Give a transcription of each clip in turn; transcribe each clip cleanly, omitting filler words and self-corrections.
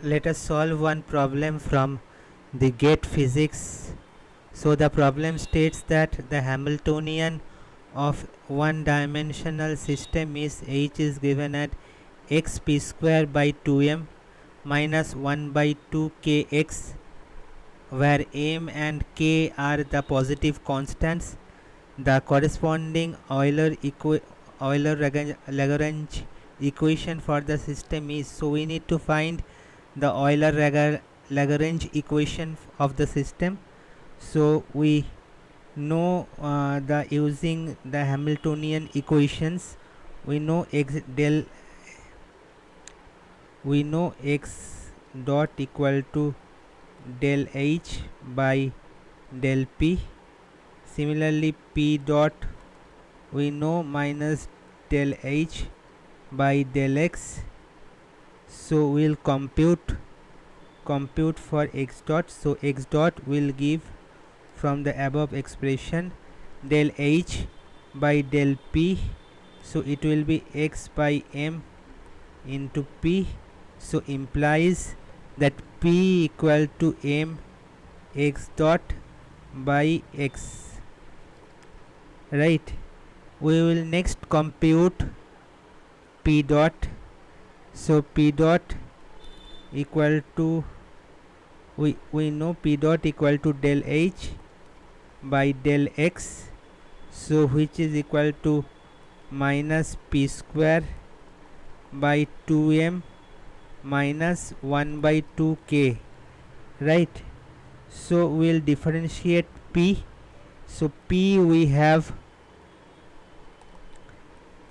Let us solve one problem from the gate physics. So the problem states that the Hamiltonian of one dimensional system is h is given at x p square by 2m minus 1 by 2 kx, where m and k are the positive constants. The corresponding Euler-Lagrange equation for the system is, so we need to find the Euler-Lagrange equation of the system. So we know the using the Hamiltonian equations, we know x dot equal to del h by del p. Similarly, p dot we know minus del h by del x. So we'll compute for x dot. So x dot will give from the above expression del h by del p. So it will be x by m into p. So implies that p equal to m x dot by x. Right. We will next compute p dot. So p dot equal to we know p dot equal to del h by del x, so which is equal to minus p square by 2m minus 1 by 2k. Right. So we'll differentiate p. So p we have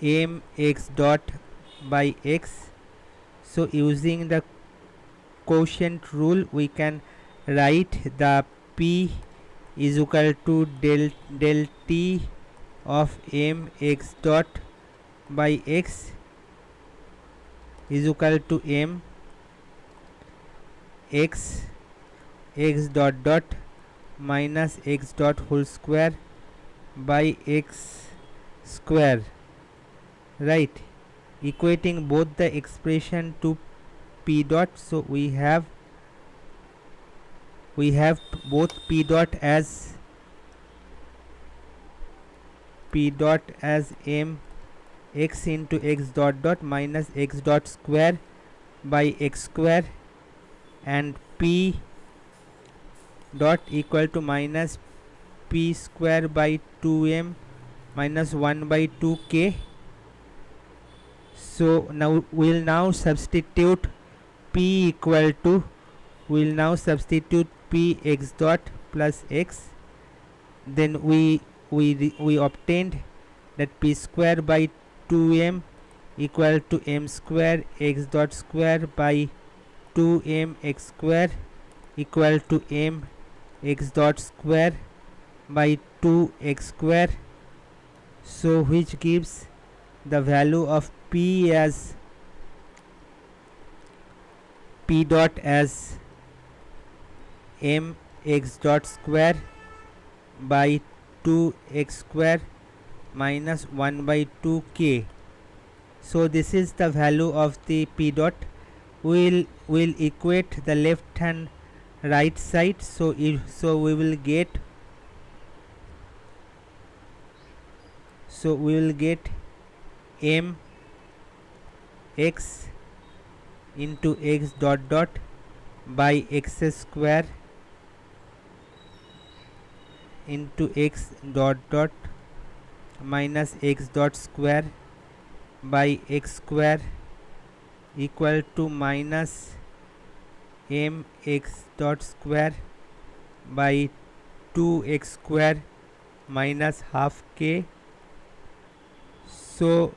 m x dot by x. So using the quotient rule, we can write the p is equal to del t of m x dot by x is equal to m x dot dot minus x dot whole square by x square. Right. Equating both the expression to p dot, so we have both p dot as m x into x dot dot minus x dot square by x square, and p dot equal to minus p square by 2m minus 1 by 2k. So now we'll now substitute p equal to, we'll now substitute p x dot plus x. Then we obtained that p square by 2m equal to m square x dot square by 2m x square equal to m x dot square by 2x square. So which gives the value of p as p dot as m x dot square by 2x square minus 1 by 2k. So this is the value of the p dot. We'll equate the left and right side. So we will get m x into x dot dot by x square into x dot dot minus x dot square by x square equal to minus m x dot square by 2x square minus half k. So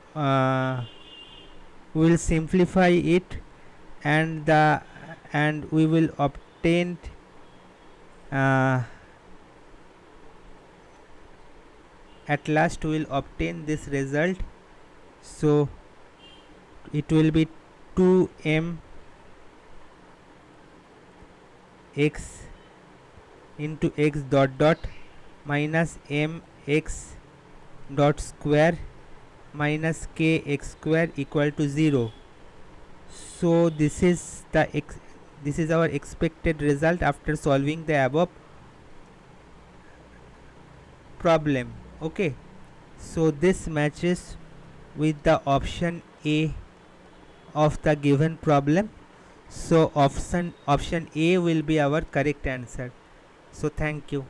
we will simplify it, and we will obtain at last we will obtain this result. So it will be 2m x into x dot dot minus m x dot square minus kx square equal to 0. So this is the This is our expected result after solving the above problem. Okay, so this matches with the option A of the given problem. So option A will be our correct answer. So thank you.